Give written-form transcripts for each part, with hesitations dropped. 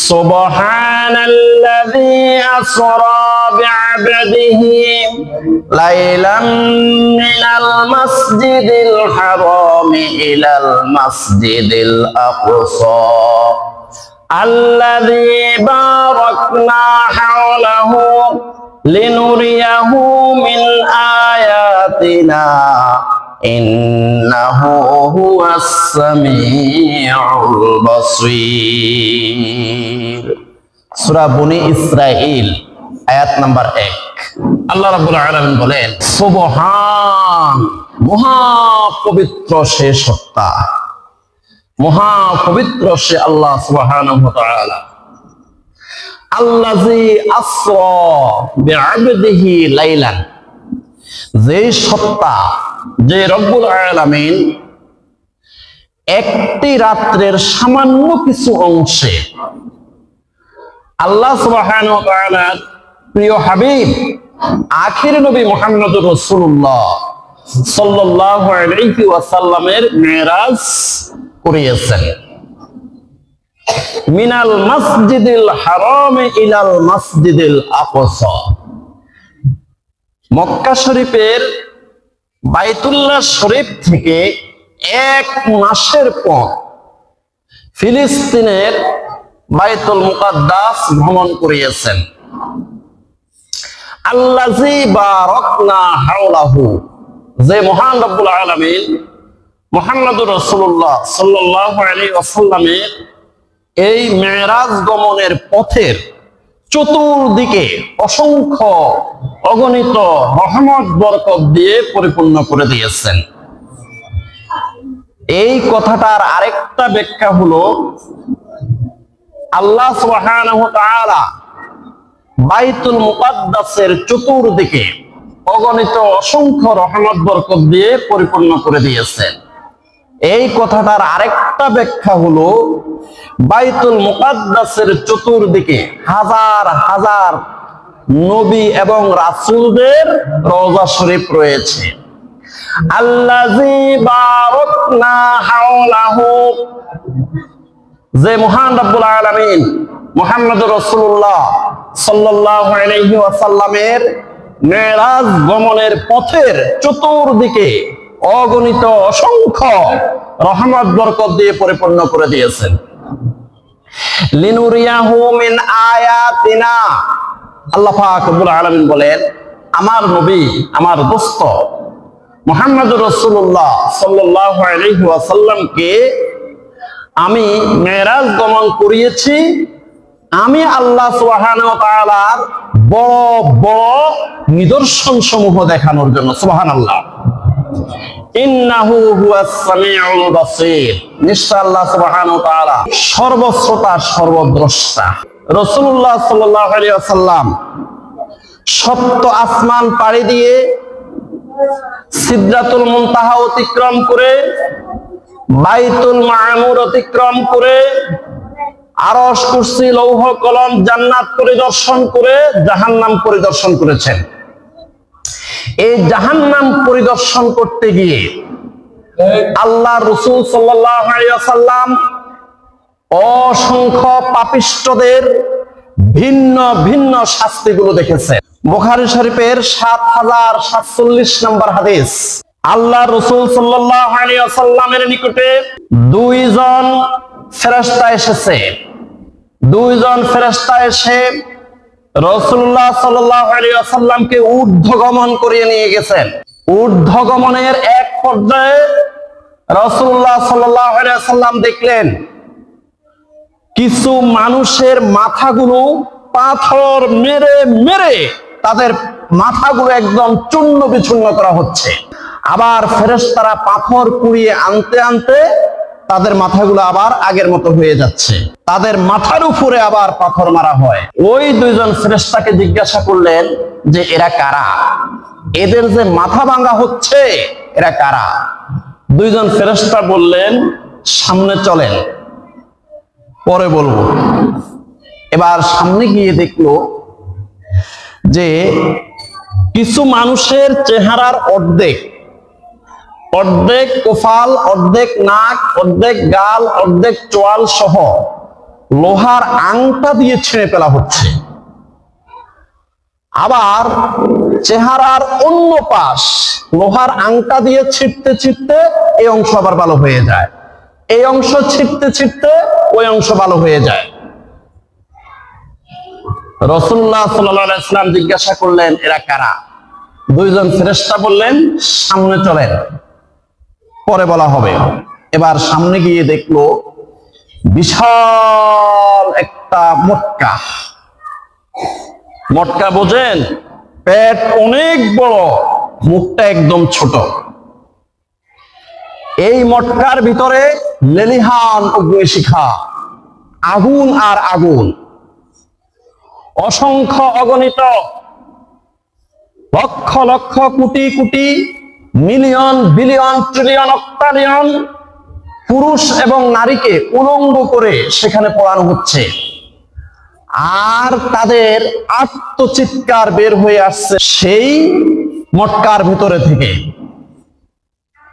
সুবহানাল্লাযী আসরা বি'আবদিহি লাইলাম মিনাল মাসজিদিল হারামি ইলাল মাসজিদিল আকসা আল্লাযী বারাকনা হাওলাহু লিনুরিয়াহু মিন আয়াতিনা ইন্নাহু হুয়াস সামিউল বাসীর। সূরা বনী ইসরাঈল আয়াত নাম্বার 1। আল্লাহ রাব্বুল আলামিন বলেন, সুবহান, মহা পবিত্র সে সত্তা, মহা পবিত্র সে আল্লাহ সুবহানাহু ওয়া তাআলা, আল্লাযী আসরা বি'আবদিহি লাইলান, যে সত্তা, যে রব্বুল আলামিন একটি রাত্রের সামান্য কিছু অংশে আল্লাহ সুবহানাহু ওয়া তাআলার প্রিয় হাবিব আখির নবী মুহাম্মদুর রাসূলুল্লাহ সাল্লাল্লাহু আলাইহি ওয়াসাল্লামের মেরাজ করিয়েছেন। মিনাল মাসজিদিল হারাম ইলাল মাসজিদিল আকসা, মক্কা শরীফের বাইতুল্লাহ শরীফ থেকে 1 মাসের পর ফিলিস্তিনের বাইতুল মুকাদ্দাস ভ্রমণ করিয়েছেন। আল্লাযী বারাকনা হাওলাহু, যে মহান রব্বুল আলামিন মুহাম্মদুর রাসূলুল্লাহ সাল্লাল্লাহু আলাইহি ওয়াসাল্লামের এই মেরাজ গমনের পথের চতুর্দিকে অসংখ্য অগণিত রহমত বরকত দিয়ে পরিপূর্ণ করে দিয়েছেন। এই কথাটার আরেকটা ব্যাখ্যা হলো, আল্লাহ সুবহানাহু ওয়া তাআলা বাইতুল মুকাদ্দাসের চতুর্দিকে অগণিত অসংখ্য রহমত বরকত দিয়ে পরিপূর্ণ করে দিয়েছেন। এই কথাটার আরেকটা ব্যাখ্যা হলো, বাইতুল মুকাদ্দাসের চতুর্দিকে হাজার হাজার নবী এবং রাসূলদের রওজা শরীফ রয়েছে। আল্লাযী বারাকনা হাওলাহু, যে মহান রব্বুল আলামিন মুহাম্মদুর রাসূলুল্লাহ সাল্লাল্লাহু আলাইহি ওয়াসাল্লামের মেরাজ গমনের পথের চতুর্দিকে অগণিত অসংখ্য রহমত বরকত দিয়ে পরিপূর্ণ করে দিয়েছেন। লিনুরিয়াহু মিন আয়াতিনা, আল্লাহ পাক রব্বুল আলামিন বলেন, আমার নবী, আমার দোস্ত মুহাম্মদুর রাসূলুল্লাহ সাল্লাল্লাহু আলাইহি ওয়াসাল্লামকে আমি মেরাজ গমন করিয়েছি, আমি আল্লাহ সুবহানাহু ওয়া তাআলার বড় বড় নিদর্শন সমূহ দেখানোর জন্য। সুবহানাল্লাহ। ইন্নাহু হুয়াস সামিউল বাসীর, নিশ্চয় আল্লাহ সুবহানাহু ওয়া তাআলা সর্বশ্রোতা সর্বদ্রষ্টা। রাসূলুল্লাহ সাল্লাল্লাহু আলাইহি ওয়াসাল্লাম সপ্ত আসমান পাড়ি দিয়ে সিদরাতুল মুনতাহা অতিক্রম করে, বাইতুল মামুর অতিক্রম করে, আরশ, কুরসি, লৌহ কলম, জান্নাত পরিদর্শন করে জাহান্নাম পরিদর্শন করেছেন। এই জাহান্নাম পরিদর্শন করতে গিয়ে আল্লাহ রাসূল সাল্লাল্লাহু আলাইহি ওয়াসাল্লাম অসংখ্য পাপিষ্ঠদের ভিন্ন ভিন্ন শাস্তিগুলো দেখেছেন। বুখারী শরীফের ৭০৪৭ নম্বর হাদিস, আল্লাহ রাসূল সাল্লাল্লাহু আলাইহি ওয়াসাল্লামের নিকটে দুইজন ফেরেশতা এসেছে। দুইজন ফেরেশতা এসে রাসূলুল্লাহ সাল্লাল্লাহু আলাইহি ওয়াসাল্লামকে ঊর্ধ্বগমন করিয়ে নিয়ে গেছেন। ঊর্ধ্বগমনের এক পর্যায়ে রাসূলুল্লাহ সাল্লাল্লাহু আলাইহি ওয়াসাল্লাম দেখলেন কিছু মানুষের মাথাগুলো পাথর মেরে মেরে তাদের মাথাগুলো একদম চূর্ণ বিচূর্ণ করা হচ্ছে। আবার ফেরেশতারা পাথর কুড়িয়ে আনতে আনতে তাদের মাথাগুলো আবার আগের মতো হয়ে যাচ্ছে। তাদের মাথার উপরে আবার পাথর মারা হয়। ওই দুইজন ফেরেশতাকে জিজ্ঞাসা করলেন যে এরা কারা, এদের যে মাথা ভাঙা হচ্ছে এরা কারা? দুইজন ফেরেশতা বললেন, সামনে চলেন, পরে বলবো। এবার সামনে গিয়ে দেখলো যে কিছু মানুষের চেহারার অর্ধেক অর্ধেক কপাল, অর্ধেক নাক, অর্ধেক গাল, অর্ধেক চোয়াল সহ লোহার আংটা দিয়ে ছিঁড়ে ফেলা হচ্ছে। আবার চেহারার অন্য পাশ লোহার আংটা দিয়ে ছিঁড়তে ছিঁড়তে এই অংশ আবার ভালো হয়ে যায়, এই অংশ ছিঁড়তে ছিঁড়তে ওই অংশ ভালো হয়ে যায়। রাসূলুল্লাহ সাল্লাল্লাহু আলাইহি ওয়াসাল্লাম জিজ্ঞাসা করলেন, এরা কারা? দুইজন ফেরেশতা বললেন, সামনে চলেন, পরে বলা হবে। এবার সামনে গিয়ে দেখলো বিশাল একটা মটকা। মটকা বোঝেন? পেট অনেক বড়, মুখটা একদম ছোট। এই মটকার ভিতরে লেলিহান অগ্নিশিখা, আগুন আর আগুন, অসংখ্য অগণিত lakh lakh crore crore million billion trillion অক্টালিয়ন পুরুষ এবং নারীকে উলঙ্গ করে সেখানে পড়ানো হচ্ছে। আর তাদের আর্তচিৎকার বের হয়ে আসছে সেই মটকার ভিতরে থেকে।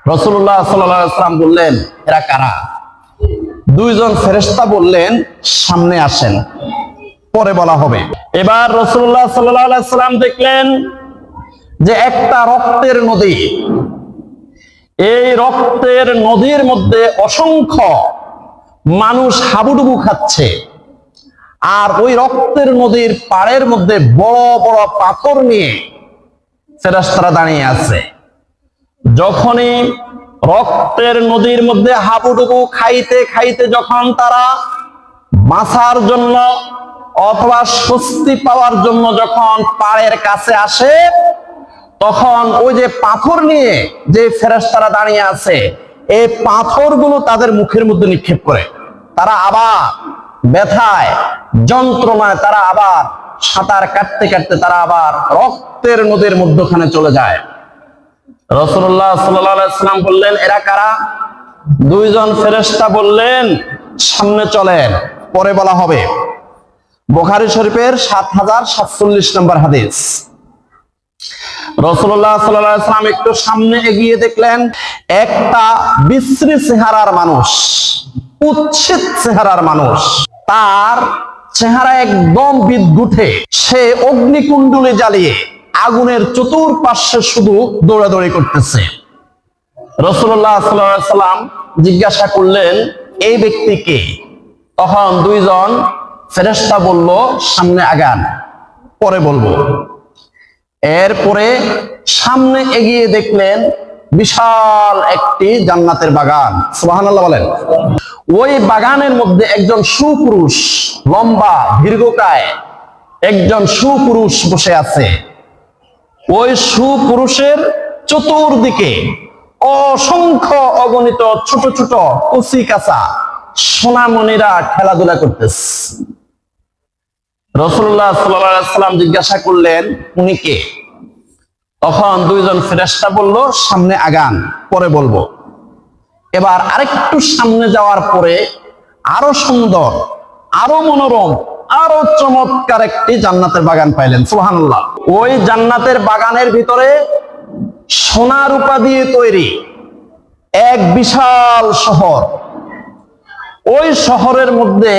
রাসূলুল্লাহ সাল্লাল্লাহু আলাইহি ওয়াসাল্লাম বললেন, এরা কারা? দুইজন ফেরেশতা বললেন, সামনে আসেন, পরে বলা হবে। এবার রাসূলুল্লাহ সাল্লাল্লাহু আলাইহি ওয়াসাল্লাম দেখলেন যে একটা রক্তের নদী, এই রক্তের নদীর মধ্যে অসংখ্য মানুষ হাবুডুবু খাচ্ছে। আর ওই রক্তের নদীর পাড়ের মধ্যে বড় বড় পাথর নিয়ে ফেরেশতারা দাঁড়িয়ে আছে। যখনই রক্তের নদীর মধ্যে হাবুডুবু খাইতে খাইতে যখন তারা বাঁচার জন্য অথবা স্বস্তি পাওয়ার জন্য যখন পাড়ের কাছে আসে, তখন ওই যে পাথর নিয়ে যে ফেরেশতারা দাঁড়িয়ে আছে, এই পাথরগুলো তাদের মুখের মধ্যে নিক্ষেপ করে তারা আবার ব্যথায় যন্ত্রণায় তারা আবার সাঁতার কাটতে কাটতে তারা আবার রক্তের নদীর মধ্যখানে চলে যায়। রাসূলুল্লাহ সাল্লাল্লাহু আলাইহি ওয়াসাল্লাম বললেন, এরা কারা? দুইজন ফেরেশতা বললেন, সামনে চলেন, পরে বলা হবে। বুখারী শরীফের ৭০৪৭ নম্বর হাদিস। রাসূলুল্লাহ সাল্লাল্লাহু আলাইহি ওয়াসাল্লাম একটু সামনে এগিয়ে দেখলেন একটা বিশ্রী চেহারার মানুষ, কুৎসিত চেহারার মানুষ। তার চেহারা একদম বিদ্যুটে, সে অগ্নিকুণ্ডলী জ্বালিয়ে আগুনের চতুর্পার্শ্বে শুধু দৌড়াদৌড়ি করতেছে। রাসূলুল্লাহ সাল্লাল্লাহু আলাইহি ওয়াসাল্লাম জিজ্ঞাসা করলেন, এই ব্যক্তি কে? তখন দুইজন ফেরেশতা বলল, সামনে আগান, পরে বলবো। এরপরে সামনে এগিয়ে দেখলেন বিশাল একটি জান্নাতের বাগান। সুবহানাল্লাহ বলেন। ওই বাগানের মধ্যে একজন সুপুরুষ, লম্বা দীর্ঘকায় একজন সুপুরুষ বসে আছে। ওই সুপুরুষের চতুর্দিকে অসংখ্য অগণিত ছোট ছোট কচি কাঁচা সোনামণিরা খেলাধুলা করতেছে। রাসূলুল্লাহ সাল্লাল্লাহু আলাইহি ওয়াসাল্লাম জিজ্ঞাসা করলেন, উনি কে? তখন দুইজন ফেরেশতা বলল, সামনে আগান, পরে বলবো। এবার আরেকটু সামনে যাওয়ার পরে আরো সুন্দর, আরো মনোরম, আরো চমৎকার একটি জান্নাতের বাগান পাইলেন। সুবহানাল্লাহ। ওই জান্নাতের বাগানের ভিতরে সোনা রূপা দিয়ে তৈরি এক বিশাল শহর। ওই শহরের মধ্যে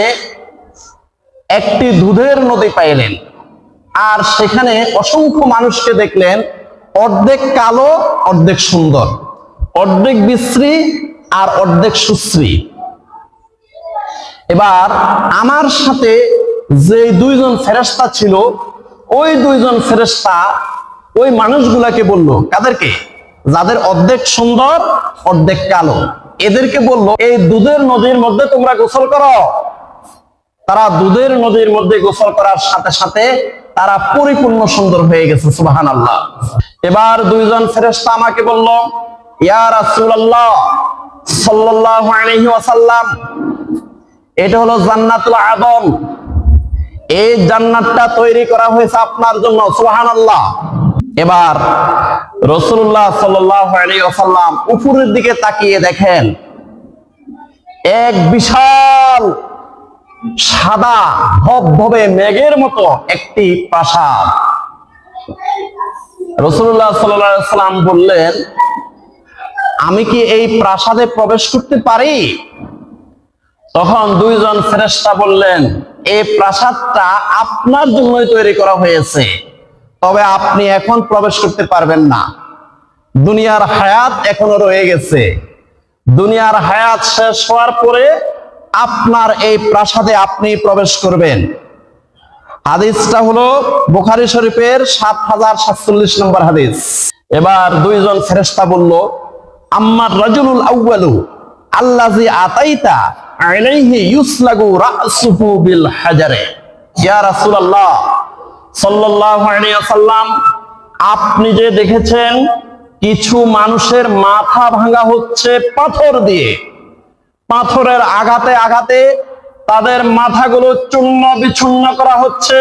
একটি দুধের নদী পাইলেন। আর সেখানে অসংখ্য মানুষকে দেখলেন, অর্ধেক কালো, অর্ধেক সুন্দর, অর্ধেক বিশ্রী আর অর্ধেক সুশ্রী। এবার আমার সাথে যে দুইজন ফেরেশতা ছিল, ওই দুইজন ফেরেশতা ওই মানুষগুলাকে বলল, কাদেরকে? যাদের অর্ধেক সুন্দর অর্ধেক কালো, এদেরকে বলল, এই দুধের নদীর মধ্যে তোমরা গোসল করো। তারা দুধের নদীর মধ্যে গোসল করার সাথে সাথে তারা পরিপূর্ণ সুন্দর হয়ে গেছে। সুবহানাল্লাহ। এবার দুইজন ফেরেশতা আমাকে বলল, ইয়া রাসূলুল্লাহ সাল্লাল্লাহু আলাইহি ওয়াসাল্লাম, এটা হলো জান্নাতুল আদম, এই জান্নাতটা তৈরি করা হয়েছে আপনার জন্য। সুবহানাল্লাহ। এবার রাসূলুল্লাহ সাল্লাল্লাহু আলাইহি ওয়াসাল্লাম উপরের দিকে তাকিয়ে দেখেন এক বিশাল সাদা ধবধবে মেঘের মতো একটি প্রাসাদ। রাসূলুল্লাহ সাল্লাল্লাহু আলাইহি ওয়াসাল্লাম বললেন, আমি কি এই প্রাসাদে প্রবেশ করতে পারি? তখন দুইজন ফেরেশতা বললেন, এই প্রাসাদটা আপনার জন্যই তৈরি করা হয়েছে, তবে আপনি এখন প্রবেশ করতে পারবেন না, দুনিয়ার হায়াত এখনো রয়ে গেছে। দুনিয়ার হায়াত শেষ হওয়ার পরে আপনার এই প্রাসাদে আপনি প্রবেশ করবেন। হাদিসটা হলো বুখারী শরীফের ৭০৪৭ নম্বর হাদিস। এবার দুইজন ফেরেশতা বলল, আম্মার রাজুলুল আউয়ালু আল্লাযী আতাইতা আলাইহি ইউসলাগু রাসুহু বিল হাজারে। ইয়া রাসূলুল্লাহ সাল্লাল্লাহু আলাইহি ওয়াসাল্লাম, আপনি যে দেখেছেন কিছু মানুষের মাথা ভাঙা হচ্ছে পাথর দিয়ে, পাথরের আঘাতে আঘাতে তাদের মাথাগুলো চূর্ণ বিচূর্ণ করা হচ্ছে,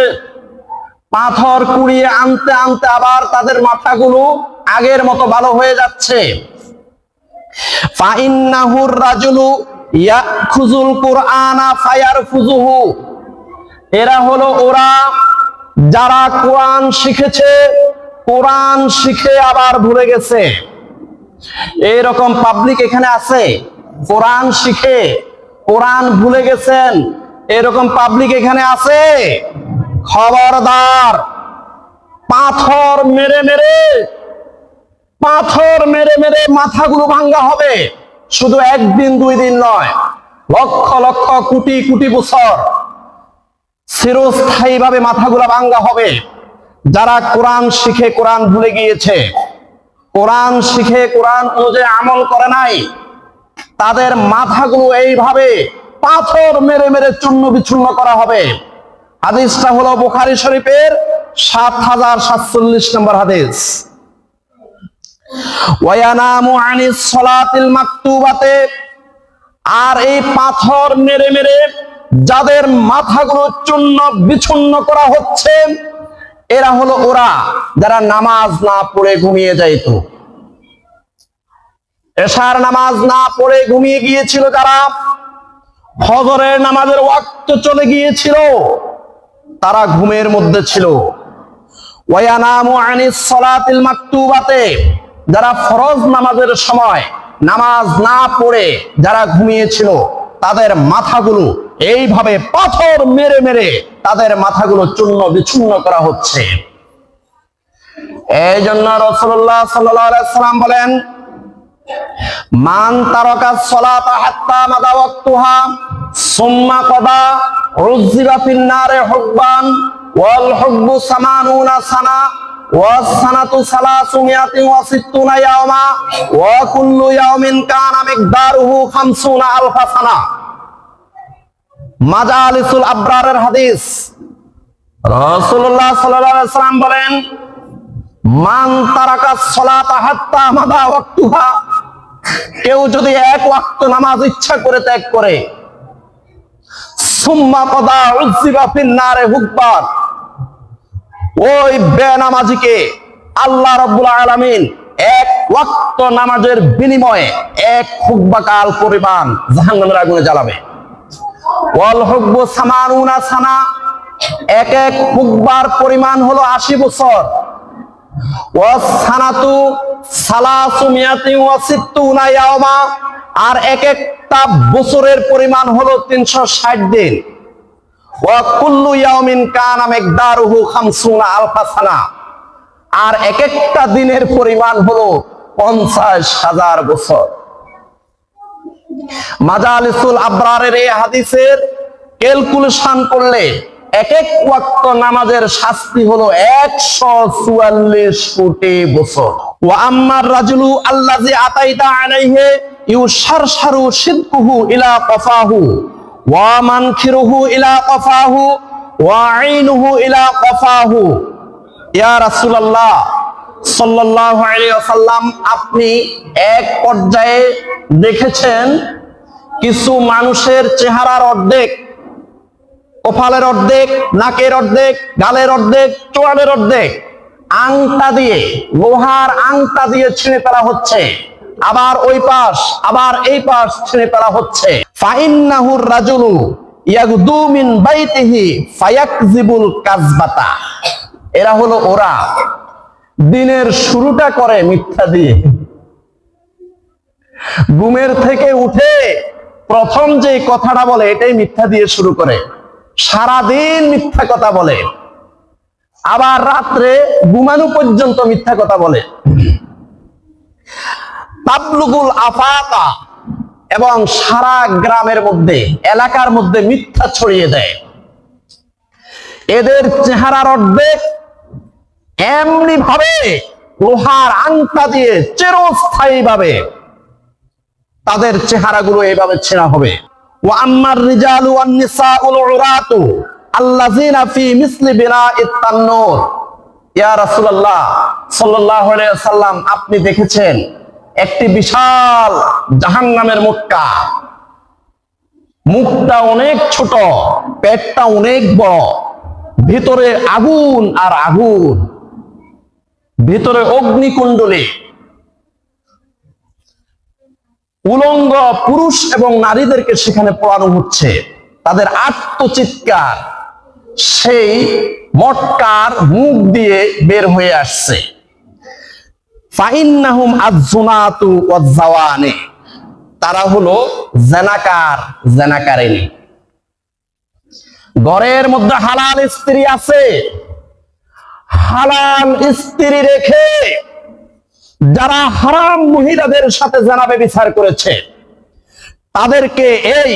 পাথর কুড়িয়ে আনতে আনতে আবার তাদের মাথাগুলো আগের মতো ভালো হয়ে যাচ্ছে। ফাইন্নাহুর রাজুলু ইয়াখুযুল কুরআনা ফায়ারফুযুহু, এরা হলো ওরা যারা কোরআন শিখেছে, কোরআন শিখে আবার ভুলে গেছে। এইরকম পাবলিক এখানে আছে, কোরআন শিখে কোরআন ভুলে গেছেন, এরকম পাবলিক এখানে আছে। খবরদার, পাথর মেরে মেরে মাথাগুলো ভাঙ্গা হবে। শুধু একদিন দুই দিন নয়, লক্ষ লক্ষ কোটি কোটি বছর চিরস্থায়ী ভাবে মাথাগুলো ভাঙ্গা হবে। যারা কোরআন শিখে কোরআন ভুলে গিয়েছে, কোরআন শিখে কোরআন অনুযায়ী আমল করে নাই, তাদের মাথাগুলো এইভাবে পাথর মেরে মেরে চূর্ণ বিচূর্ণ করা হবে। হাদিসটা হলো বুখারী শরীফের ৭০৪৭ নম্বর হাদিস। ওয়ায়ানামু আনিস সালাতিল মাকতুবাতে, আর এই পাথর মেরে মেরে যাদের মাথাগুলো চূর্ণ বিচূর্ণ করা হচ্ছে, এরা হলো ওরা যারা নামাজ না পড়ে ঘুমিয়ে যাইত। এশার নামাজ না পড়ে ঘুমিয়ে গিয়েছিল যারা, ফজরের নামাজের ওয়াক্ত চলে গিয়েছিল, তারা ঘুমের মধ্যে ছিল। ওয়ায়ানামু আনিস সালাতিল মাকতুবাতে, যারা ফরজ নামাজের সময় নামাজ না পড়ে যারা ঘুমিয়েছিল, তাদের মাথাগুলো এইভাবে পাথর মেরে মেরে তাদের মাথাগুলো চূর্ণ বিচূর্ণ করা হচ্ছে। এই জন্য রাসূলুল্লাহ সাল্লাল্লাহু আলাইহি ওয়াসাল্লাম বলেন, মান তারাকাস সালাতা হাত্তা মাদা ওয়াক্তুহা সুম্মা কাদা উযিবা ফিন নারে হুকবান ওয়াল হুকবু সামানুনা সানা ওয়াস সানাতু সালাসুমিয়াতিন ওয়া সিত্তুনা ইয়াওমা ওয়া কুল্লু ইয়াউমিন কানা মিকদারুহু ৫০ আলফা সানা। মাজালিসুল আবরারের হাদিস। রাসূলুল্লাহ সাল্লাল্লাহু আলাইহি ওয়াসাল্লাম বলেন, মান তারাকাস সালাতা হাত্তা মাদা ওয়াক্তুহা, কেউ যদি এক ওয়াক্ত নামাজ ইচ্ছা করে ত্যাগ করে, সুম্মা কাদা উযিবা ফিন নারে হুকবান, ওই বেনামাজিকে আল্লাহ রাব্বুল আলামিন এক ওয়াক্ত নামাজের বিনিময়ে এক হুকবাকাল পরিমাণ জাহান্নামের আগুনে জ্বালাবে। ওয়াল হুকবু সামানুনা সানা, এক এক হুকবার পরিমাণ হলো ৮০ বছর। ওয়াস সানাতু সালাসুমিয়াতিন ওয়া সিত্তুনা ইয়াওমা, আর এক একটা বছরের পরিমাণ হলো ৩৬০ দিন। ওয়া কুল্লু ইয়াউমিন কানা মিকদারুহু ৫০ আলফা সানা, আর এক একটা দিনের পরিমাণ হলো ৫০,০০০ বছর। মাজালিসুল আবরারের এই হাদিসের ক্যালকুলেশন করলে এক এক ওয়াক্ত নামাজের শাস্তি হলো ১৪৪ কোটি বছর। ওয়া আম্মার রাজুলু আল্লাযী আতাইতা আলাইহি ইউশারশারু শিদকুহু ইলা কফাহু ওয়া মানখিরুহু ইলা কফাহু ওয়া আইনুহু ইলা কফাহু। ইয়া রাসূলুল্লাহ সাল্লাল্লাহু আলাইহি ওয়াসাল্লাম, আপনি এক পর্যায়ে দেখেছেন কিছু মানুষের চেহারার অর্ধেক, কপালের অর্ধেক, নাকের অর্ধেক, গালের অর্ধেক, চোয়ালের অর্ধেক আংটা দিয়ে, লোহার আংটা দিয়ে ছিঁড়ে ফেলা হচ্ছে, আবার ওই পাশ আবার এই পাশ ছিঁড়ে ফেলা হচ্ছে। ফাইন্নাহুর রাজুলু ইয়াগদু মিন বাইতিহি ফায়াকযিবুল কাযবাতা, এরা হলো ওরা দিনের শুরুটা করে মিথ্যা দিয়ে, ঘুমের থেকে উঠে প্রথম যে কথাটা বলে এটাই মিথ্যা দিয়ে শুরু করে, সারাদিন মিথ্যা কথা বলে, আবার রাত্রে ঘুমানো পর্যন্ত মিথ্যা কথা বলে। তাবলুগুল আফাকা, এবং সারা গ্রামের মধ্যে এলাকার মধ্যে মিথ্যা ছড়িয়ে দেয়। এদের চেহারার অর্ধেক এমনি ভাবে লোহার আংটা দিয়ে চিরস্থায়ী ভাবে তাদের চেহারাগুলো এইভাবে ছেঁড়া হবে। ওয়া আম্মার রিজালু ওয়ান নিসাউল উরাতু আল্লাযিনা ফি মিসলি বিনাইত তান্নুর। ইয়া রাসূলুল্লাহ সাল্লাল্লাহু আলাইহি ওয়াসাল্লাম, আপনি দেখেছেন একটি বিশাল জাহান্নামের মুক্কা, মুখটা অনেক ছোট, পেটটা অনেক বড়, ভিতরে আগুন আর আগুন, ভিতরে অগ্নিকুণ্ডলী, উলঙ্গ পুরুষ এবং নারীদেরকে সেখানে পোড়ানো হচ্ছে, তাদের আত্মচিৎকার সেই মটকার মুখ দিয়ে বের হয়ে আসছে। ফাইন্নাহুম আয-যুনাতু ওয়াজ-জাওয়ানি, তারা হলো জেনাকার, জেনাকারিনী। ঘরের মধ্যে হালাল স্ত্রী আছে, হালাল স্ত্রী রেখে যারা হারাম মহিলাদের সাথে জেনা ব্যভিচার করেছে তাদেরকে এই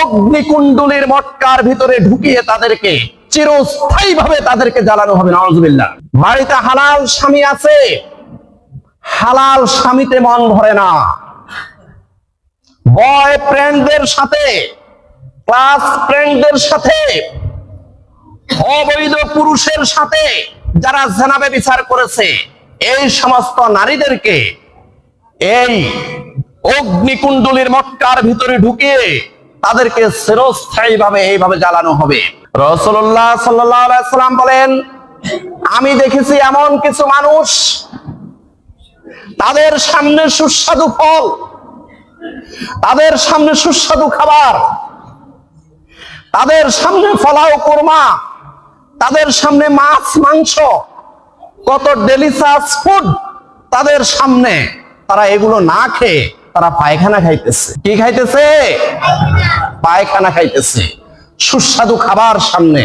অগ্নিকুণ্ডলীর মটকার ভিতরে ঢুকিয়ে তাদেরকে চিরস্থায়ী ভাবে তাদেরকে জ্বালানো হবে। নাউযুবিল্লাহ। বাড়িতে হালাল স্বামী আছে, হালাল স্বামীতে মন ভরে না, বয়ফ্রেন্ডদের সাথে, ক্লাস ফ্রেন্ডদের সাথে, অবৈধ পুরুষের সাথে যারা জেনা ব্যভিচার করেছে এই সমস্ত নারীদেরকে এই অগ্নিকুণ্ডলীর মটকার ভিতরে ঢুকিয়ে তাদেরকে চিরস্থায়ী ভাবে এইভাবে জ্বালানো হবে। রাসূলুল্লাহ সাল্লাল্লাহু আলাইহি ওয়াসাল্লাম বলেন, আমি দেখেছি এমন কিছু মানুষ, তাদের সামনে সুস্বাদু ফল, তাদের সামনে সুস্বাদু খাবার, তাদের সামনে ফলাও কোরমা, তাদের সামনে মাছ মাংস, কত ডেলিশাস ফুড তাদের সামনে, তারা এগুলো না খেয়ে তারা পায়খানা খাইতেছে। কি খাইতেছে? পায়খানা খাইতেছে। সুস্বাদু খাবার সামনে,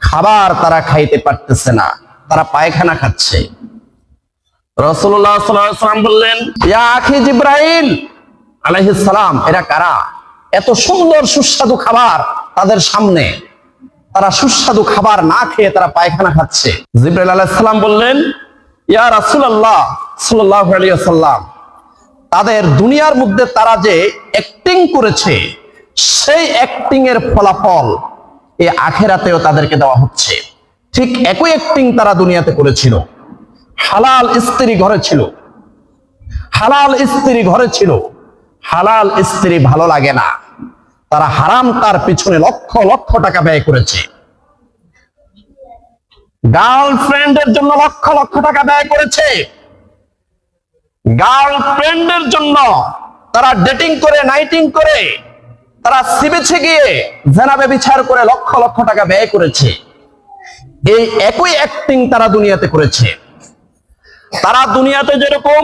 খাবার তারা খাইতে পারতেছে না, তারা পায়খানা খাচ্ছে। রাসূলুল্লাহ সাল্লাল্লাহু আলাইহি ওয়াসাল্লাম বললেন, ইয়া আখি জিবরাইল আলাইহিস সালাম, এরা কারা? এত সুন্দর সুস্বাদু খাবার তাদের সামনে, তারা সুস্বাদু খাবার না খেয়ে তারা পায়খানা খাচ্ছে। জিবরাইল আলাইহিস সালাম বললেন, ইয়া রাসূলুল্লাহ সাল্লাল্লাহু আলাইহি ওয়াসাল্লাম, তাদের দুনিয়ার মধ্যে তারা যে অ্যাক্টিং করেছে সেই অ্যাক্টিং এর ফলাফল এই আখিরাতেও তাদেরকে দেওয়া হচ্ছে। ঠিক একই অ্যাক্টিং তারা দুনিয়াতে করেছিল। হালাল স্ত্রী ঘরে ছিল, হালাল স্ত্রী ঘরে ছিল, হালাল স্ত্রী ভালো লাগে না, তারা হারাম তার পিছনে লক্ষ লক্ষ টাকা ব্যয় করেছে। গার্লফ্রেন্ডের জন্য লক্ষ লক্ষ টাকা ব্যয় করেছে, গার্লফ্রেন্ডের জন্য তারা ডেটিং করে, নাইটিং করে, তারা সিবিছে গিয়ে জেনা ব্যভিচার করে লক্ষ লক্ষ টাকা ব্যয় করেছে। এই একই অ্যাক্টিং তারা দুনিয়াতে করেছে। তারা দুনিয়াতে যেরকম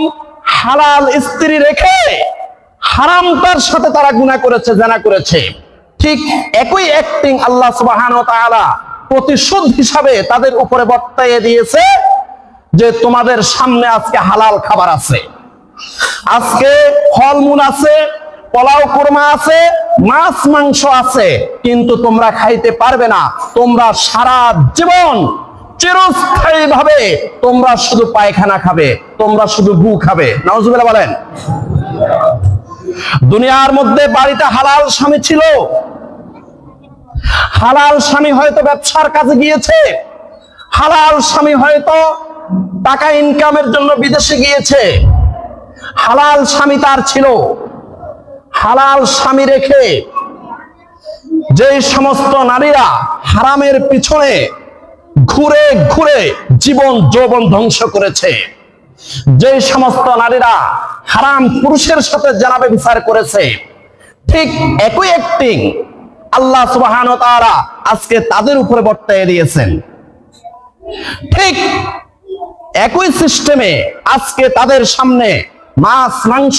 হালাল স্ত্রী রেখে হারাম তার সাথে তারা গুনাহ করেছে, জেনা করেছে, ঠিক একই অ্যাক্টিং আল্লাহ সুবহানাহু ওয়া তাআলা প্রতিশোধ হিসাবে তাদের উপরে বর্তাইয়ে দিয়েছে যে তোমাদের সামনে আজকে হালাল খাবার আছে, আজকে ফলমূল আছে, পোলাও কোরমা আছে, মাছ মাংস আছে, কিন্তু তোমরা খাইতে পারবে না। তোমরা সারা জীবন চিরস্থায়ী ভাবে তোমরা শুধু পায়খানা খাবে, তোমরা শুধু গু খাবে। নাউজুবিল্লাহ বলেন। দুনিয়ার মধ্যে বাড়িতে হালাল স্বামী ছিল, হালাল স্বামী হয়তো ব্যবসার কাজে গিয়েছে, হালাল স্বামী হয়তো টাকা ইনকামের জন্য বিদেশে গিয়েছে, হালাল স্বামী তার ছিল। হালাল স্বামী রেখে যে সমস্ত নারীরা হারামের পিছনে ঘুরে ঘুরে জীবন যৌবন ধ্বংস করেছে, যে সমস্ত নারীরা হারাম পুরুষের সাথে জেনা ব্যভিচার করেছে, ঠিক একই অ্যাক্টিং আল্লাহ সুবহানাহু ওয়া তাআলা আজকে তাদের উপরে বর্তাইয়ে দিয়েছেন। ঠিক একই সিস্টেমে আজকে তাদের সামনে মাছ মাংস,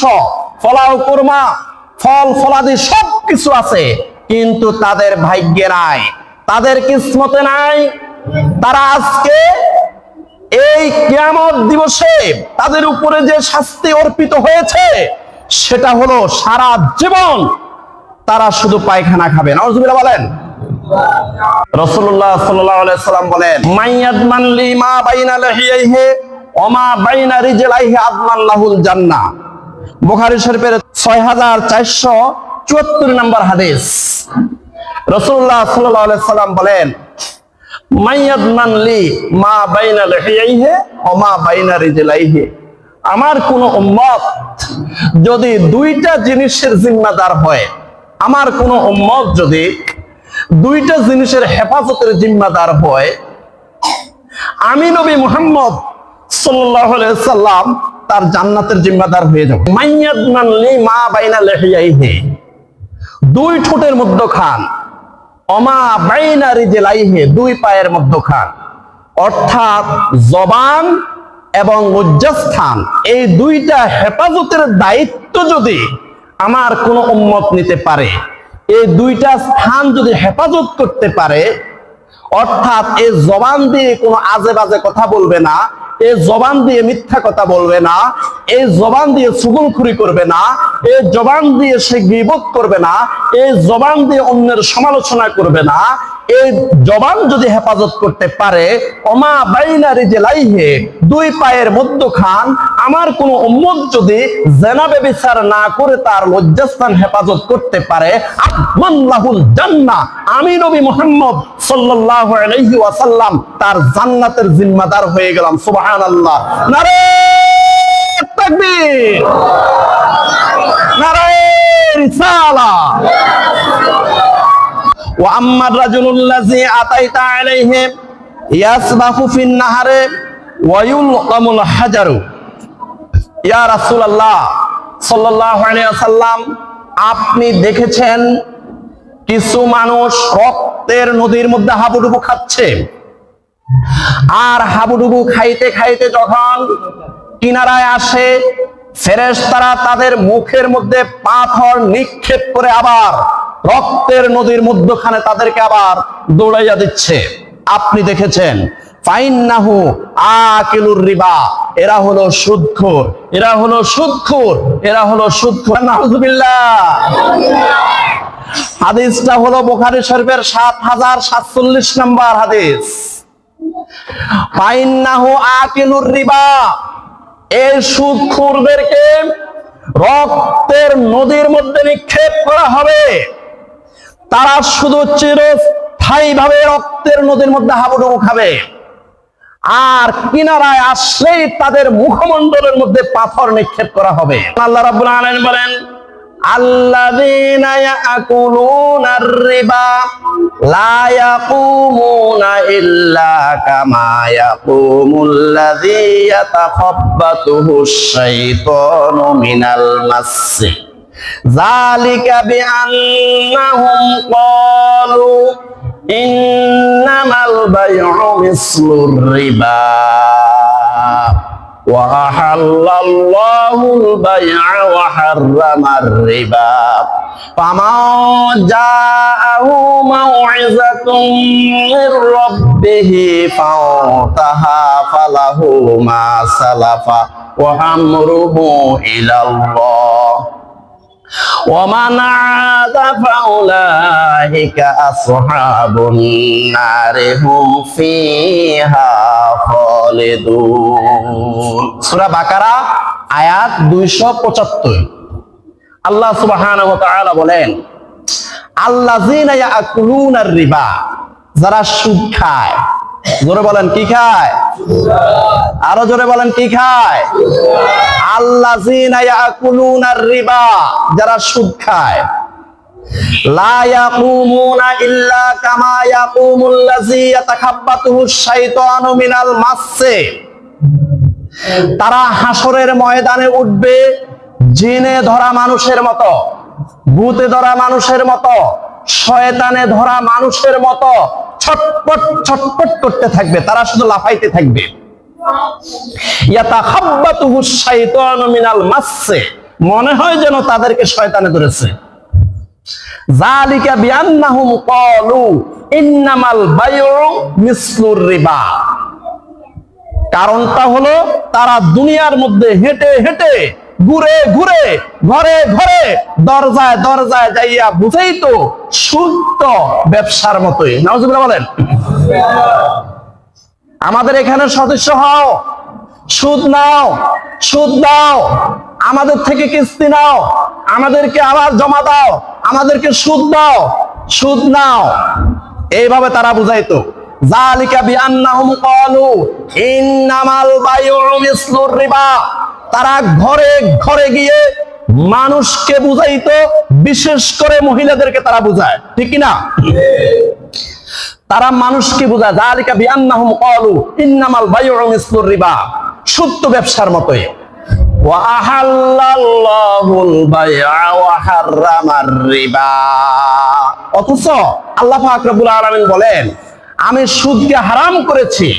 পোলাও কোরমা, ফল ফলাদি সবকিছু আছে, কিন্তু তাদের ভাগ্যে নাই, তাদের কিসমতে নাই। তারা আজকে এই কিয়ামত দিবসে তাদের উপরে যে শাস্তি অর্পিত হয়েছে সেটা হলো সারা জীবন তারা শুধু পায়খানা খাবে। নাউজুবিল্লাহ বলেন। রাসূলুল্লাহ সাল্লাল্লাহু আলাইহি সাল্লাম বলেন, মাইয়াদমান লিমা বাইনা লাহিয়াইহি ওয়া মা বাইনা রিজলাইহি আদমান লাহুল জান্নাহ। বুখারী শরীফের 6474 নম্বর হাদিস। রাসূলুল্লাহ সাল্লাল্লাহু আলাইহি সাল্লাম বলেন, মাইয়াদমান লি মা বাইনা লাহিয়াইহি ওয়া মা বাইনা রিজলাইহি। আমার কোন উম্মত যদি দুইটা জিনিসের জিম্মাদার হয়, আমার কোন উম্মত যদি দুইটা জিনিসের হেফাজতের জিম্মাদার হয়, আমি নবী মুহাম্মদ সাল্লাল্লাহু আলাইহি সাল্লাম তার জান্নাতের জিম্মাদার হয়ে যাব। মাইয়াদমান লি মা বাইনা লাহিয়াইহি, দুই ঠোঁটের মধ্যখান, ওমা বাইনা রিজলাইহি, দুই পায়ের মধ্যখান, অর্থাৎ জবান এবং লজ্জাস্থান, এই দুইটা হেফাজতের দায়িত্ব যদি আমার কোন উম্মত নিতে পারে, এই দুইটা স্থান যদি হেফাজত করতে পারে, অর্থাৎ এই জবান দিয়ে কোনো আজে বাজে কথা বলবে না, এই জবান দিয়ে মিথ্যা কথা বলবে না, এই জবান দিয়ে চুগলখুরি করবে না, এই জবান দিয়ে সে গীবত করবে না, এই জবান দিয়ে অন্যের সমালোচনা করবে না, এই জবান যদি হেফাজত করতে পারে, ওমা বাইনা রিজলাইহি, দুই পায়ের মধ্যখান, আমার কোন উম্মত যদি জিনা ব্যভিচার না করে তার লজ্জাস্থান হেফাজত করতে পারে, আদমান লাহুল জান্নাহ, আমি নবী মুহাম্মদ সাল্লাল্লাহু আলাইহি ওয়াসাল্লাম তার জান্নাতের জিম্মাদার হয়ে গেলাম। সুবহানাল্লাহ। নারে তাকবীর, নারে রিসালাহ। ওয়া আম্মার রাজুলুল্লাযী আতাইতা আলাইহি ইয়াসবাহু ফিন নাহারে ওয়া ইউলকামুল হাজারু। ইয়া রাসূলুল্লাহ সাল্লাল্লাহু আলাইহি ওয়াসাল্লাম, আপনি দেখেছেন কিছু মানুষ রক্তের নদীর মধ্যে হাবুডুবু খাচ্ছে, আর হাবুডুবু খাইতে খাইতে যখন কিনারায় আসে, ফেরেশতারা তাদের মুখের মধ্যে পাথর নিক্ষেপ করে আবার রক্তের নদীর মধ্যখানে তাদেরকে আবার দৌড়াইয়া দিচ্ছে। আপনি দেখেছেন ফাইন্নাহু আকিলুর রিবা, এরা হলো সুদখোর, এরা হলো সুদখোর, এরা হলো সুদখোর। নাউজুবিল্লাহ। হাদিসটা হলো বুখারী শরীফের 7047 নম্বর হাদিস। ফাইন্নাহু আকিলুর রিবা, এই সুদখোরদেরকে রক্তের নদীর মধ্যে নিক্ষেপ করা হবে, তারা শুধু চিরস্থায়ীভাবে রক্তের নদীর মধ্যে হাবুডুবু খাবে, আর কিনারায় আসলেই তাদের মুখমণ্ডলের মধ্যে পাথর নিক্ষেপ করা হবে। আল্লাহ রাব্বুল আলামিন বলেন, আল্লাযীনা ইয়াকুলুনার রিবা লা ইয়াকুমুনা ইল্লা কামা ইয়াকুমুল্লাযী ইয়াতাখাব্বাতুহুশ শাইতানু মিনাল মাসসি যালিকা বিআন্নাহুম ক্বালু ইন্নামাল বাই'উ মিসলুর রিবা ওয়া আহাল্লাল্লাহুল বাই'a ওয়া হাররামার রিবা ফামান জাআহু মাউ'ইযাতুম মির রাব্বিহি ফাওতাহা ফালাহু মা সালাফা ওয়া আমরুহু ইলাল্লাহ ওয়া মান আদা ফাউলাইকা আসহাবুন নারি হুম ফিহা খালিদুন। সূরা বাকারা আয়াত 275। আল্লাহ সুবহানাহু ওয়া তাআলা বলেন, আল্লাযীনা ইয়াকুলুনার রিবা, যারা সুদ খায়। জোরে বলেন কি খায়? আরো জোরে বলেন কি খায়? আল্লাযীনা ইয়াকুলুনার রিবা, যারা সুদ খায়। লা ইয়াকুমুনা ইল্লা কামা ইয়াকুমুল্লাযী ইয়াতাখাব্বাতুহুশ শাইতানু মিনাল মাসসি, তারা হাসরের ময়দানে উঠবে জিনে ধরা মানুষের মতো, ভূতে ধরা মানুষের মতো, শয়তানে ধরা মানুষের মতো ছটপট ছটপট করতে থাকবে, তারা শুধু লাফাইতে থাকবে। ইয়াতাখাব্বাতুহুশ শাইতানু মিনাল মাসসি, মনে হয় যেন তাদেরকে শয়তানে ধরেছে। যালিকা বিআন্নাহুম ক্বালু ইন্নামাল বাইউ মিসলুর রিবা। কারণটা হলো তারা দুনিয়ার মধ্যে হেঁটে হেঁটে ঘুরে ঘুরে ঘরে ঘরে দরজায় দরজায় যাইয়া বুঝেই তো সুদ ব্যবসার মতোই। নাউজুবিল্লাহ বলেন। আমাদের এখানে সদস্য হও, সুদ নাও, সুদ দাও, আমাদের থেকে কিস্তি নাও, আমাদেরকে আবার জমা দাও, আমাদেরকে সুদ দাও, সুদ নাও, এইভাবে তারা বুঝাইতো। যালিকা বিআন্নাহুম ক্বালু ইন্নামাল বাইউ মিসলুর রিবা। তারা ঘরে ঘরে গিয়ে মানুষকে বুঝাইতো, বিশেষ করে মহিলাদেরকে তারা বুঝায়, ঠিক কি না? তারা মানুষকে বুঝায় যালিকা বিআন্নাহুম ক্বালু ইন্নামাল বাইউ মিসলুর রিবা, সুদ ব্যবসার মতোই। ওয়া আহাল্লাল্লাহুল বাইআ ওয়া হাররামার রিবা। অথচ আল্লাহ পাক রব্বুল আলামিন বলেন, আমি সুদকে হারাম করেছি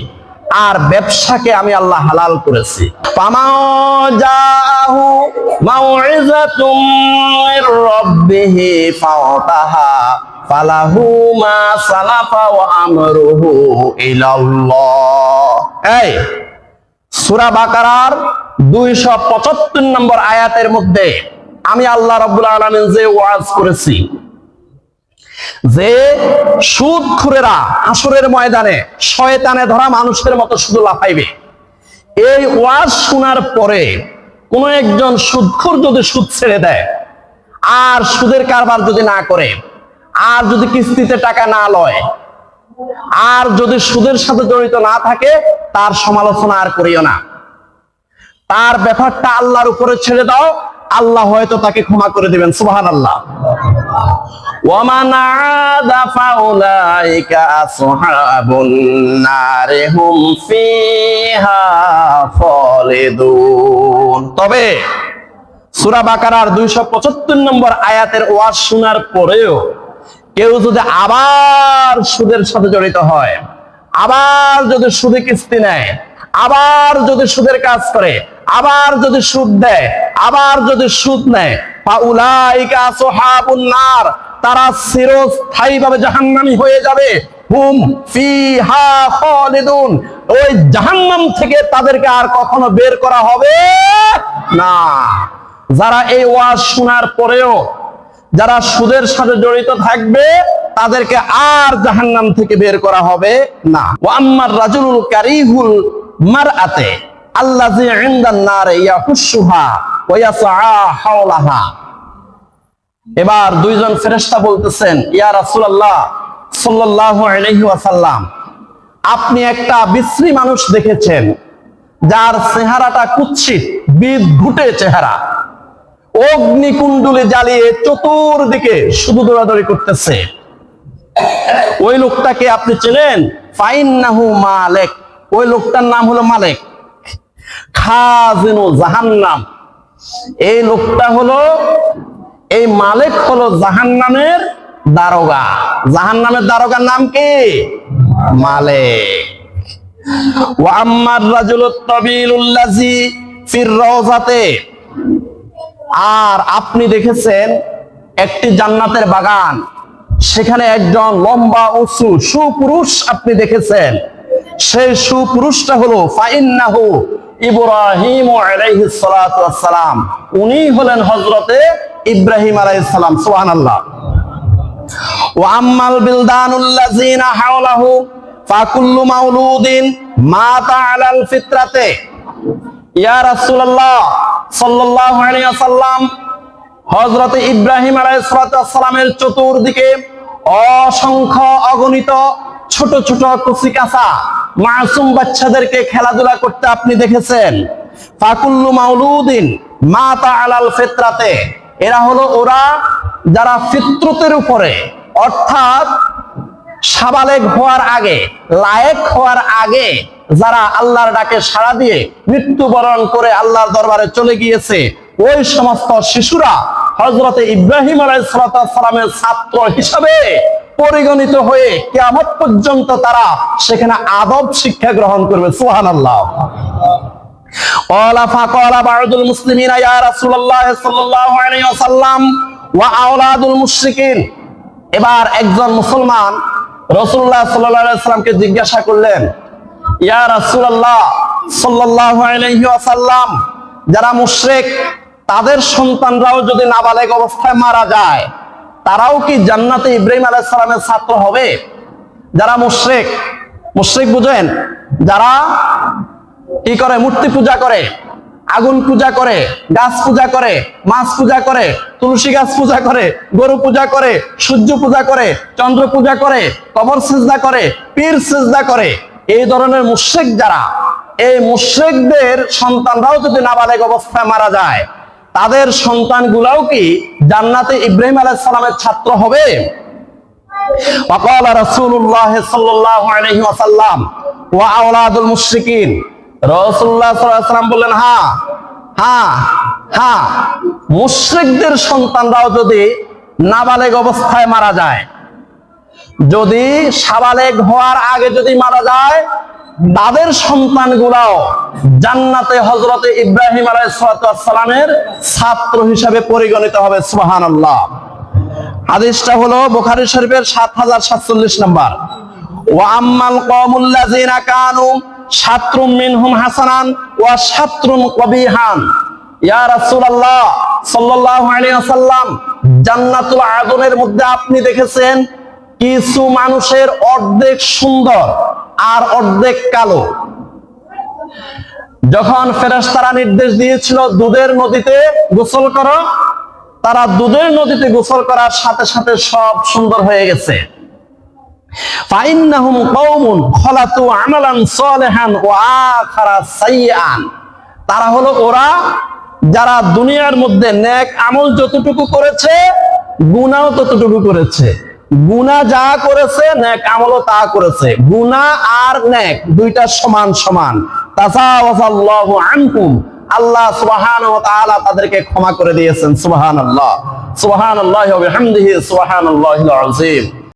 আর ব্যবসাকে আমি আল্লাহ হালাল করেছি। ফামা জাআহু মাউইযাতুম মির রাব্বিহি ফাওতাহা ফালাহু মা সালাফা ওয়া আমরুহু ইলাল্লাহ। এই সূরা বাকারার 275 নম্বর আয়াতের মধ্যে আমি আল্লাহ রাব্বুল আলামিন যে ওয়াজ করেছি যে সুদখোরেরা হাসরের ময়দানে শয়তানে ধরা মানুষের মতো শুধু লাফাইবে, এই ওয়াজ শোনার পরে কোন একজন সুদখোর যদি সুদ ছেড়ে দেয় আর সুদের কারবার যদি না করে, আর যদি কিস্তিতে টাকা না লয়, আর যদি সুদের সাথে জড়িত না থাকে, তার সমালোচনা আর করিও না। তার ব্যাপারটা আল্লাহর উপরে ছেড়ে দাও, আল্লাহ হয়তো তাকে ক্ষমা করে দিবেন। সুবহানাল্লাহ। ওয়ামান আদা ফাউলাইকা আসহাবুন নারি হুম ফিহা খালিদুন। তবে সূরা বাকারার 275 নম্বর আয়াতের ওয়াজ শোনার পরেও কেউ যদি আবার সুদের সাথে জড়িত হয়, আবার যদি সুদে কিস্তি নেয়, আবার যদি সুদের কাজ করে, আবার যদি সুদ দেয়, আবার যদি সুদ নেয়, ফাউলাইকা আসহাবুন নার, তারা চিরস্থায়ীভাবে জাহান্নামী হয়ে যাবে। হুম ফিহা খালিদুন, ওই জাহান্নাম থেকে তাদেরকে আর কখনো বের করা হবে না। যারা এই ওয়াজ শোনার পরেও যারা সুদের সাথে জড়িত থাকবে, তাদেরকে আর জাহান্নাম থেকে বের করা হবে না। ওয়া আম্মার রাজুলুল কারিহুল মারআতে আল্লাযী ইনদান নার ইয়াহুসুহা ওয়া ইয়াসআ হাওলাহা। এবার দুইজন ফেরেশতা বলতেছেন, ইয়া রাসূলুল্লাহ সাল্লাল্লাহু আলাইহি ওয়াসাল্লাম, আপনি একটা বিশ্রী মানুষ দেখেছেন যার চেহারাটা কুৎসিত, বিদঘুটে চেহারা, অগ্নিকুণ্ডলে জ্বালিয়ে চতুর্দিকে শুধু দৌড়াদৌড়ি করতেছে। ওই লোকটাকে আপনি চেনেন? ফাইন্নাহু মালিক, ওই লোকটার নাম হলো মালিক, খাজিনু জাহান্নাম। এই লোকটা হলো, এই মালিক হলো জাহান্নামের দারোগা। জাহান্নামের দারোগার নাম কি? মালিক। ওয়া আম্মার রাজুলুত তাবিলুল্লাযী ফির রাওযাতে, আর আপনি দেখেছেন একটি জান্নাতের বাগান, সেখানে একজন লম্বা উঁচু সুপুরুষ আপনি দেখেছেন। সেই সুপুরুষটা হলো ফাইন্নাহু ইব্রাহিম আলাইহিস সালাতু ওয়াস সালাম, উনি হলেন হযরতে ইব্রাহিম আলাইহিস সালাম। সুবহানাল্লাহ। ওয়া আম্মাল বিলদানুল্লাযিনা হাওলাহু ফাকুল্লু মাউলুদিন মাতা আলাল ফিতরাতে। ইয়া রাসূলুল্লাহ সাল্লাল্লাহু আলাইহি ওয়াসাল্লাম, হযরত ইব্রাহিম আলাইহিস সালামের চতুর্দিকে অসংখ্য অগণিত ছোট ছোট কচিকাঁচা মাসুম বাচ্চাদেরকে খেলাধুলা করতে আপনি দেখেছেন। ফাকুল্লু মাউলুদিন মাতা আলাল ফিতরাতে, এরা হলো ওরা যারা ফিতরতের উপরে, অর্থাৎ সাবালেগ হওয়ার আগে, লায়েক হওয়ার আগে যারা আল্লাহর ডাকে সাড়া দিয়ে মৃত্যুবরণ করে আল্লাহর দরবারে চলে গিয়েছে, ওই সমস্ত শিশুরা হযরতে ইব্রাহিম আলাইহিস সালামের ছাত্র হিসাবে পরিগণিত হয়ে কিয়ামত পর্যন্ত তারা সেখানে আদব শিক্ষা গ্রহণ করবে। সুবহানাল্লাহ। قال فقال بعض المسلمين يا رسول الله صلى الله عليه وسلم وأولاد المشركين। এবার একজন মুসলমান রাসূলুল্লাহ সাল্লাল্লাহু আলাইহি ওয়াসাল্লামকে জিজ্ঞাসা করলেন, ইয়া রাসূলুল্লাহ সাল্লাল্লাহু আলাইহি ওয়াসাল্লাম, যারা মুশরিক তাদের সন্তানরাও যদি নাবালেগ অবস্থায় মারা যায়, তারাও কি জান্নাতে ইব্রাহিম আলাইহিস সালামের ছাত্র হবে? যারা মুশরিক, মুশরিক বুঝেন, যারা কি করে? মূর্তি পূজা করে, আগুন পূজা করে, গাছ পূজা করে, মাছ পূজা করে, তুলসী গাছ পূজা করে, গরু পূজা করে, সূর্য পূজা করে, চন্দ্র পূজা করে, কবর সিজদা করে, পীর সিজদা করে, এই ধরনের মুশরিক যারা, এই মুশরিকদের সন্তানরাও যদি নাবালেগ অবস্থায় মারা যায়, তাদের সন্তানগুলাও কি জান্নাতে ইব্রাহিম আলাইহিস সালামের ছাত্র হবে? ওয়াকালা রাসূলুল্লাহ সাল্লাল্লাহু আলাইহি ওয়াসাল্লাম ওয়া আওলাদুল মুশরিকিন। রাসূলুল্লাহ সাল্লাল্লাহু আলাইহি ওয়াসাল্লাম বললেন, হ্যাঁ হ্যাঁ হ্যাঁ, মুশরিকদের সন্তানরাও যদি নাবালেগ অবস্থায় মারা যায়, যদি সাবালেগ হওয়ার আগে যদি মারা যায়, তাদের সন্তানগুলাও জান্নাতে হযরতে ইব্রাহিম আলাইহিস সালামের ছাত্র হিসাবে পরিগণিত হবে। সুবহানাল্লাহ। হাদিসটা হলো বুখারী শরীফের ৭০৪৭ নম্বর। ওয়া আম্মাল কওমুল্লাযিনা কানু শাত্রুম মিনহুম হাসানান ওয়া শাত্রুন কবিহান। ইয়া রাসূলুল্লাহ সাল্লাল্লাহু আলাইহি ওয়াসাল্লাম, জান্নাতুল আদনের মধ্যে আপনি দেখেছেন কিছু মানুষের অর্ধেক সুন্দর আর অর্ধেক কালো। যখন ফেরেশতারা নির্দেশ দিয়েছিল দুধের নদীতে গোসল করো, তারা দুধের নদীতে গোসল করার সাথে সাথে সব সুন্দর হয়ে গেছে। ফাইন্নাহুম কওমুন খলাতু আমালান সালিহান ওয়া আখারা সাইয়্যান। তারা হলো ওরা যারা দুনিয়ার মধ্যে নেক আমল যতটুকু করেছে, গুনাহও ততটুকু করেছে। গুনাহ যা করেছে, নেক আমলও তা করেছে। গুনাহ আর নেক দুইটা সমান সমান। তাসাওয়াজাল্লাহু আনকুম, আল্লাহ সুবহানাহু ওয়া তাআলা তাদেরকে ক্ষমা করে দিয়েছেন। সুবহানাল্লাহ, সুবহানাল্লাহি ওয়া বিহামদিহি, সুবহানাল্লাহিল আযীম।